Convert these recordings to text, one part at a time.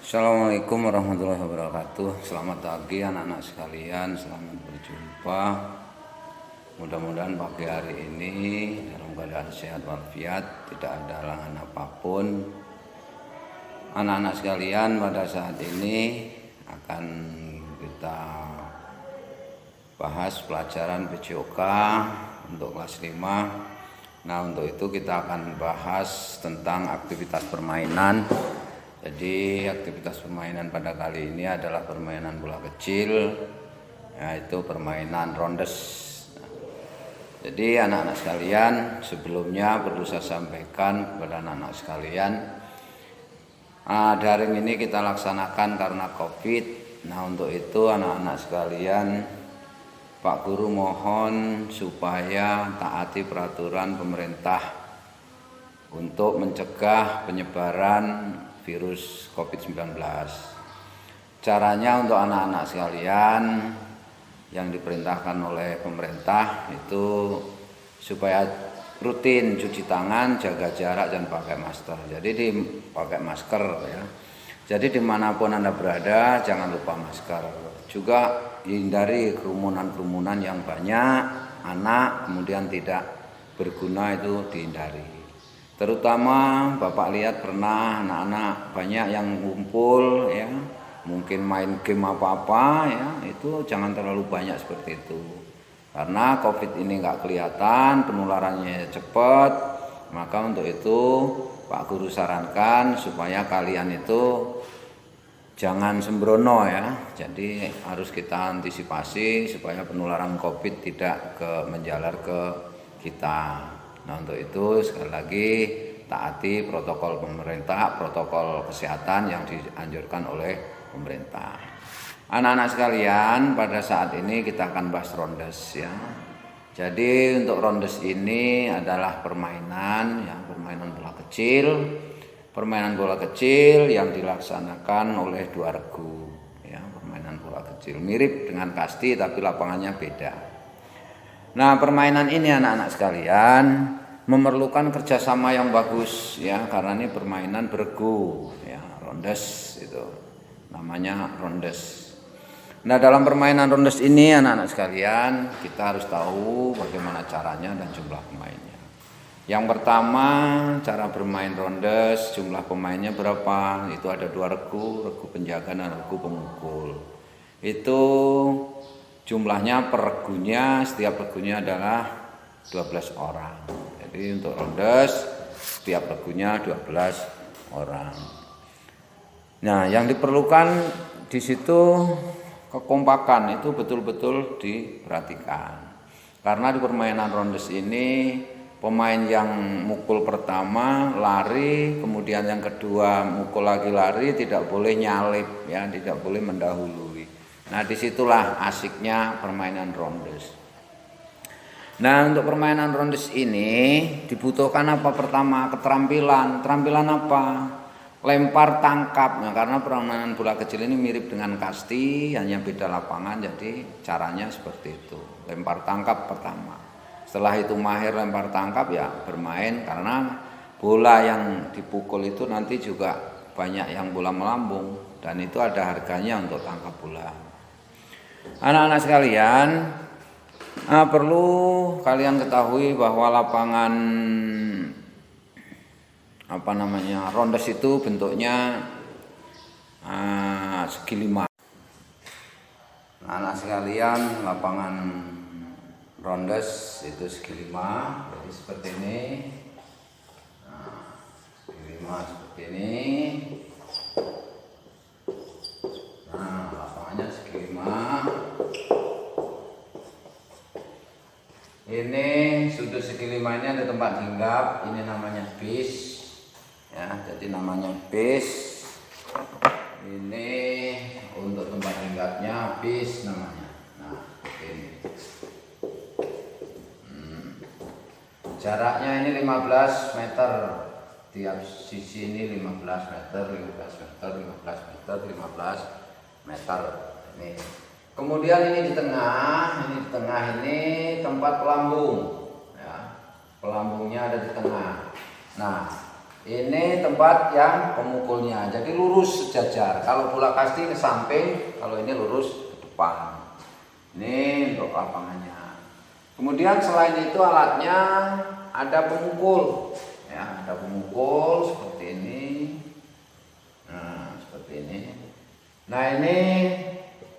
Assalamualaikum warahmatullahi wabarakatuh. Selamat pagi anak-anak sekalian, selamat berjumpa. Mudah-mudahan pagi hari ini dalam keadaan sehat walafiat, tidak ada halangan apapun. Anak-anak sekalian, pada saat ini akan kita bahas pelajaran PJOK untuk kelas 5. Nah, untuk itu kita akan bahas tentang aktivitas permainan. Jadi aktivitas permainan pada kali ini adalah permainan bola kecil, yaitu permainan rondes. Jadi anak-anak sekalian, sebelumnya perlu saya sampaikan kepada anak-anak sekalian, daring ini kita laksanakan karena COVID. Nah, untuk itu anak-anak sekalian, Pak Guru mohon supaya taati peraturan pemerintah untuk mencegah penyebaran virus COVID-19. Caranya untuk anak-anak sekalian yang diperintahkan oleh pemerintah itu supaya rutin cuci tangan, jaga jarak, dan pakai masker. Jadi dipakai masker ya. Jadi dimanapun Anda berada jangan lupa masker. Juga hindari kerumunan-kerumunan yang banyak, anak kemudian tidak berguna itu dihindari. Terutama Bapak lihat pernah anak-anak banyak yang ngumpul ya, mungkin main game apa-apa ya, itu jangan terlalu banyak seperti itu. Karena COVID ini nggak kelihatan, penularannya cepat, maka untuk itu Pak Guru sarankan supaya kalian itu jangan sembrono ya. Jadi harus kita antisipasi supaya penularan COVID tidak menjalar ke kita. Nah, untuk itu sekali lagi taati protokol pemerintah, protokol kesehatan yang dianjurkan oleh pemerintah. Anak-anak sekalian, pada saat ini kita akan bahas rondes ya. Jadi untuk rondes ini adalah permainan ya, permainan bola kecil. Permainan bola kecil yang dilaksanakan oleh dua regu ya, permainan bola kecil mirip dengan kasti tapi lapangannya beda. Nah, permainan ini anak-anak sekalian memerlukan kerjasama yang bagus ya, karena ini permainan beregu ya, rondes itu namanya rondes. Nah, dalam permainan rondes ini anak-anak sekalian kita harus tahu bagaimana caranya dan jumlah pemainnya. Yang pertama, cara bermain rondes, jumlah pemainnya berapa? Itu ada dua regu, regu penjaga dan regu pemukul. Itu jumlahnya per regunya, setiap regunya adalah 12 orang. Jadi untuk rondes setiap regunya 12 orang. Nah, yang diperlukan di situ kekompakan itu betul-betul diperhatikan. Karena di permainan rondes ini pemain yang mukul pertama lari, kemudian yang kedua mukul lagi lari, tidak boleh nyalip ya, tidak boleh mendahului. Nah, disitulah asiknya permainan rondes. Nah, untuk permainan rondes ini dibutuhkan apa pertama? Keterampilan. Keterampilan apa? Lempar tangkap. Nah, karena permainan bola kecil ini mirip dengan kasti, hanya beda lapangan, jadi caranya seperti itu. Lempar tangkap pertama. Setelah itu mahir lempar tangkap ya bermain, karena bola yang dipukul itu nanti juga banyak yang bola melambung, dan itu ada harganya untuk tangkap bola. Anak-anak sekalian, perlu kalian ketahui bahwa lapangan rondes itu bentuknya segi 5. Anak sekalian, lapangan rondes itu segi 5, jadi seperti ini. Nah, segi 5 seperti ini. Nah, lapangannya segi 5. Ini sudut segi 5 ini ada tempat hinggap, ini namanya bis ya, jadi namanya bis. Ini untuk tempat hinggapnya bis namanya. Nah, ini jaraknya ini 15 meter, tiap sisi ini 15 meter, 15 meter, 15 meter, 15 meter ini. Kemudian ini di tengah ini tempat pelambung ya. Pelambungnya ada di tengah. Nah, Ini tempat yang pemukulnya. Jadi lurus sejajar. Kalau bola kasti ke samping, kalau ini lurus ke depan. Ini untuk lapangannya. Kemudian selain itu alatnya ada pemukul. Ya, ada pemukul seperti ini. Nah, seperti ini. Nah, ini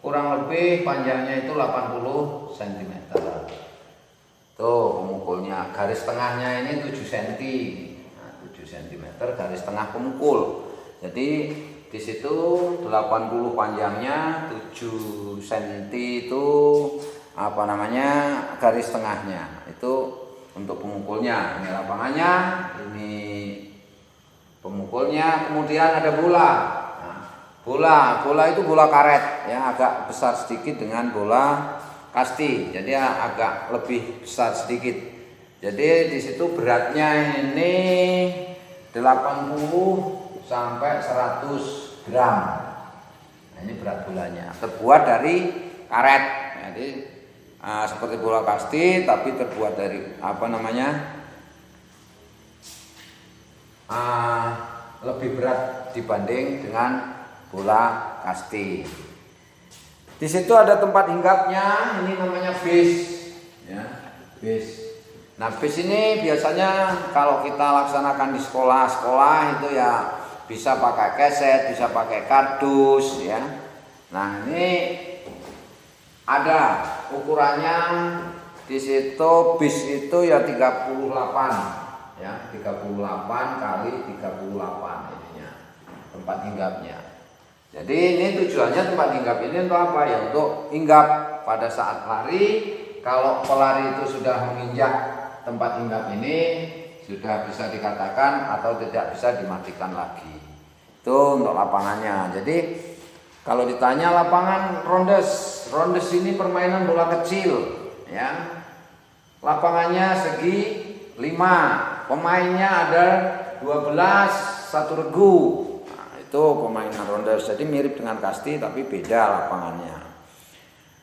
kurang lebih panjangnya itu 80 cm. Tuh pemukulnya. Garis tengahnya ini 7 cm. 7 cm garis tengah pemukul. Jadi di situ 80 panjangnya, 7 cm itu apa namanya garis tengahnya. Itu untuk pemukulnya. Ini lapangannya, ini pemukulnya. Kemudian ada bola. Nah, bola itu bola karet ya, agak besar sedikit dengan bola kasti. Jadi agak lebih besar sedikit. Jadi di situ beratnya ini 80 sampai 100 gram. Nah, ini berat bolanya. Terbuat dari karet. Jadi seperti bola kasti tapi terbuat dari apa namanya? Lebih berat dibanding dengan bola kasti. Di situ ada tempat hinggapnya. Ini namanya base. Ya, base. Nah, bis ini biasanya kalau kita laksanakan di sekolah-sekolah itu ya bisa pakai keset, bisa pakai kardus ya. Nah, ini ada ukurannya di situ bis itu ya 38 ya, 38 kali 38 ininya tempat hinggapnya. Jadi ini tujuannya tempat hinggap ini untuk apa ya? Untuk hinggap pada saat lari. Kalau pelari itu sudah menginjak tempat hinggap ini sudah bisa dikatakan atau tidak bisa dimatikan lagi. Itu untuk lapangannya. Jadi kalau ditanya lapangan rondes ini permainan bola kecil ya. Lapangannya segi 5, pemainnya ada 12, 1 regu. Nah, itu permainan rondes. Jadi mirip dengan kasti tapi beda lapangannya.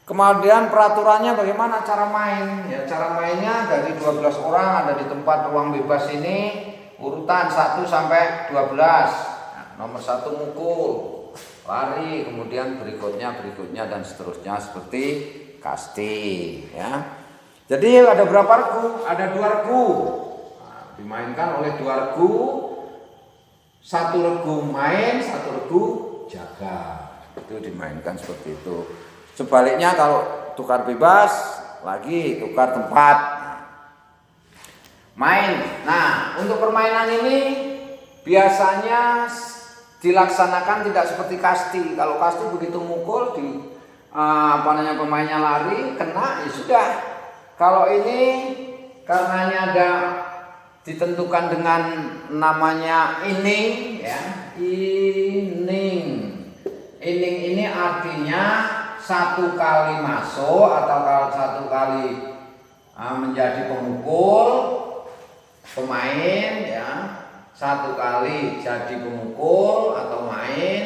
Kemudian peraturannya bagaimana cara main? Ya, cara mainnya dari 12 orang ada di tempat ruang bebas ini urutan 1 sampai 12. Nah, nomor 1 mukul, lari, kemudian berikutnya dan seterusnya seperti kasti ya. Jadi ada berapa regu? Ada 2 regu. Nah, dimainkan oleh 2 regu. 1 regu main, 1 regu jaga. Itu dimainkan seperti itu. Sebaliknya kalau tukar bebas lagi tukar tempat main. Nah, untuk permainan ini biasanya dilaksanakan tidak seperti kasti. Kalau kasti begitu mukul di pemainnya lari kena ya sudah. Kalau ini karenanya ada ditentukan dengan namanya inning ya. Inning ini artinya 1 kali masuk atau 1 kali menjadi pemukul pemain ya, 1 kali jadi pemukul atau main,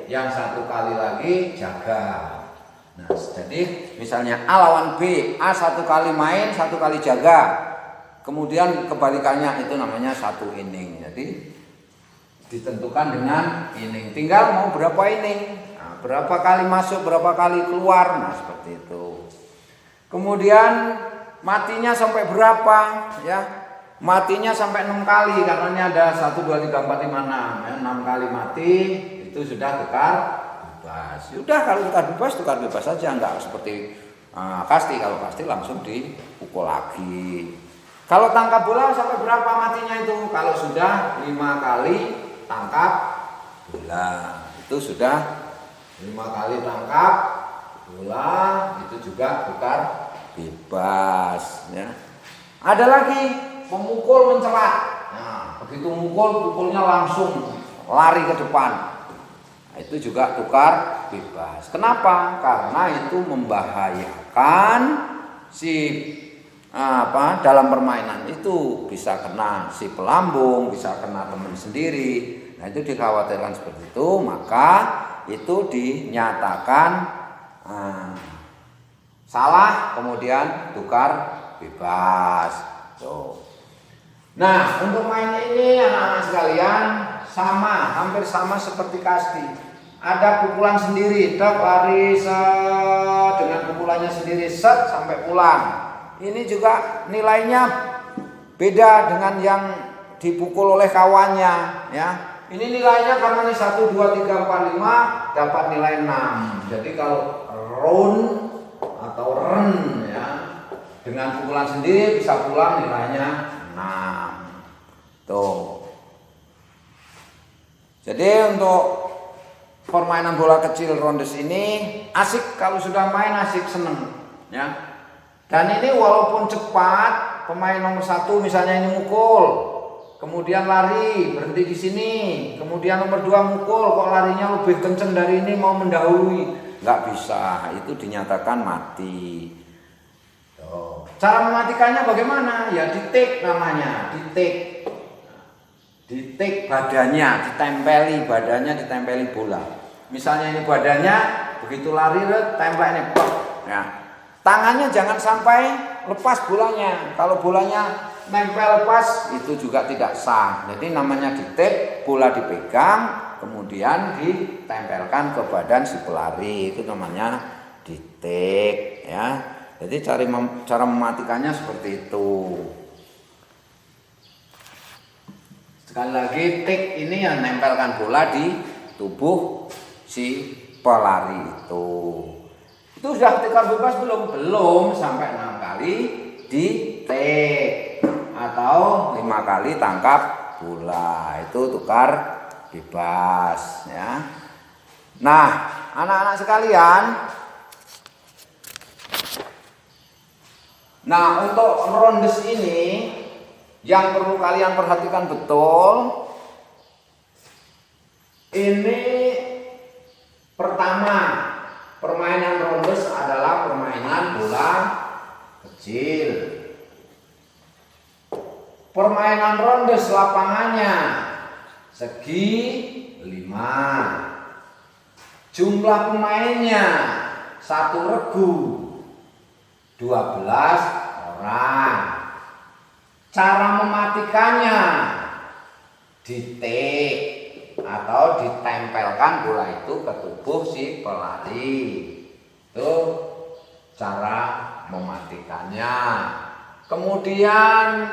yang 1 kali lagi jaga. Nah, jadi misalnya A lawan B, A 1 kali main, 1 kali jaga, kemudian kebalikannya itu namanya 1 inning. Jadi ditentukan dengan inning. Tinggal mau berapa inning. Berapa kali masuk, berapa kali keluar, nah seperti itu. Kemudian matinya sampai berapa ya? Matinya sampai 6 kali karena ini ada 1, 2, 3, 4, 5, 6 ya. 6 kali mati itu sudah tukar bebas. Sudah kalau tukar bebas saja, enggak seperti kasti. Kalau kasti langsung dipukul lagi. Kalau tangkap bola sampai berapa matinya itu? Kalau sudah 5 kali tangkap bola itu sudah 5 kali tangkap bola itu juga tukar bebas ya. Ada lagi memukul mencelat. Nah, begitu mukul pukulnya langsung lari ke depan. Nah, itu juga tukar bebas. Kenapa? Karena itu membahayakan dalam permainan itu bisa kena si pelambung, bisa kena teman sendiri. Nah, itu dikhawatirkan seperti itu, maka itu dinyatakan salah, kemudian tukar bebas. Tuh. Nah, untuk main ini anak-anak sekalian sama, hampir sama seperti kasti. Ada pukulan sendiri, tak lari set dengan pukulannya sendiri set sampai pulang. Ini juga nilainya beda dengan yang dipukul oleh kawannya, ya. Ini nilainya karena ini 1 2 3 4 5 dapat nilai 6. Jadi kalau round atau run ya, dengan pukulan sendiri bisa pulang nilainya 6. Tuh. Jadi untuk permainan bola kecil rondes ini asik, kalau sudah main asik, seneng ya. Dan ini walaupun cepat, pemain nomor 1 misalnya ini mukul, kemudian lari berhenti di sini, kemudian nomor 2 mukul kok larinya lebih kenceng dari ini mau mendahului, nggak bisa, itu dinyatakan mati. Tuh. Cara mematikannya bagaimana? Ya di-take namanya, di-take. Di-take badannya, ditempeli bola. Misalnya ini badannya, begitu lari tempel ini, ya. Tangannya jangan sampai lepas bolanya. Kalau bolanya nempel lepas itu juga tidak sah. Jadi namanya di-take, bola dipegang, kemudian ditempelkan ke badan si pelari, itu namanya di-take ya. Jadi cara mematikannya seperti itu. Sekali lagi, take ini yang nempelkan bola di tubuh si pelari itu. Itu sudah tikar bebas belum? Belum, sampai 6 kali di take atau 5 kali tangkap bola. Itu tukar bebas ya. Nah, anak-anak sekalian, nah untuk rondes ini yang perlu kalian perhatikan betul, ini pertama, permainan rondes adalah permainan bola kecil. Permainan rondes lapangannya segi 5. Jumlah pemainnya 1 regu 12 orang. Cara mematikannya di-take atau ditempelkan bola itu ke tubuh si pelari. Itu cara mematikannya. Kemudian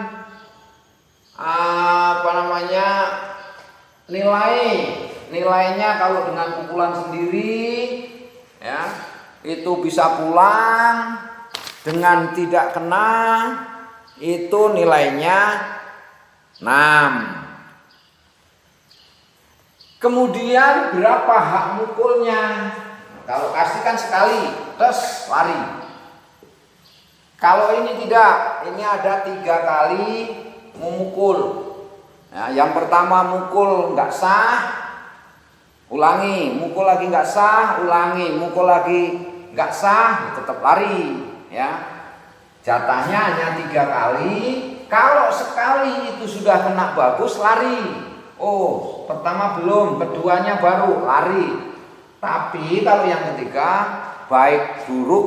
nilainya kalau dengan pukulan sendiri ya, itu bisa pulang, dengan tidak kena itu nilainya 6. Kemudian berapa hak mukulnya? Kalau kasih kan sekali, terus lari. Kalau ini tidak, ini ada 3 kali memukul. Nah, yang pertama mukul nggak sah, ulangi, mukul lagi nggak sah, ulangi, mukul lagi nggak sah, tetap lari, ya. Jatahnya hanya 3 kali. Kalau sekali itu sudah kena bagus, lari. Oh, pertama belum, keduanya baru lari. Tapi kalau yang ketiga, baik buruk,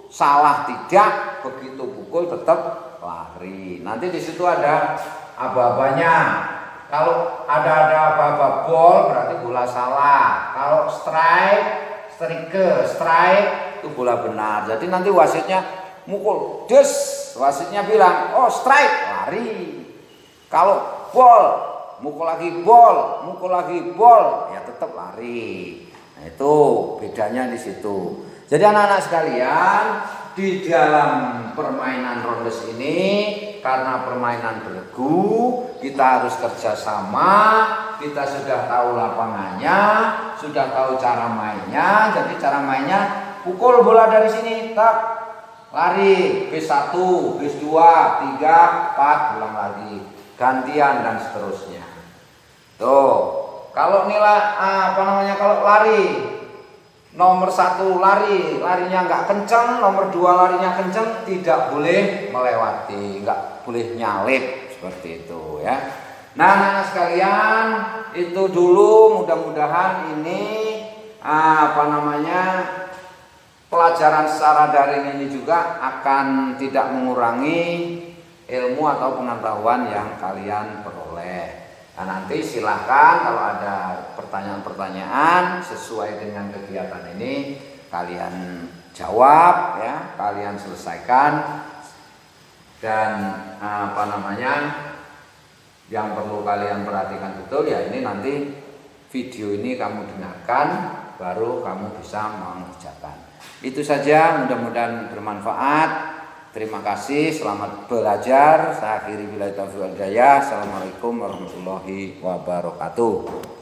salah tidak, begitu pukul tetap lari. Nanti di situ ada aba-abanya. Kalau ada aba-aba ball berarti bola salah. Kalau strike itu bola benar. Jadi nanti wasitnya mukul, des, wasitnya bilang, oh strike, lari. Kalau ball, mukul lagi ball, ya tetap lari. Nah, itu bedanya di situ. Jadi anak-anak sekalian, di dalam permainan rondes ini, karena permainan beregu, kita harus kerjasama. Kita sudah tahu lapangannya, sudah tahu cara mainnya. Jadi cara mainnya, pukul bola dari sini, tak, lari, bis 1, bis 2, 3, 4, ulang lagi, gantian dan seterusnya. Tuh, kalau nilai kalau lari, nomor 1 larinya nggak kenceng, nomor 2 larinya kenceng, tidak boleh melewati, nggak boleh nyalip seperti itu ya. Nah, anak sekalian, itu dulu, mudah-mudahan ini pelajaran secara daring ini juga akan tidak mengurangi ilmu atau pengetahuan yang kalian peroleh. Nah, nanti silahkan kalau ada pertanyaan-pertanyaan sesuai dengan kegiatan ini kalian jawab ya, kalian selesaikan. Dan yang perlu kalian perhatikan betul ya, ini nanti video ini kamu dengarkan baru kamu bisa mengerjakan. Itu saja, mudah-mudahan bermanfaat. Terima kasih, selamat belajar. Saya akhiri billahi taufiq wal hidayah. Assalamualaikum warahmatullahi wabarakatuh.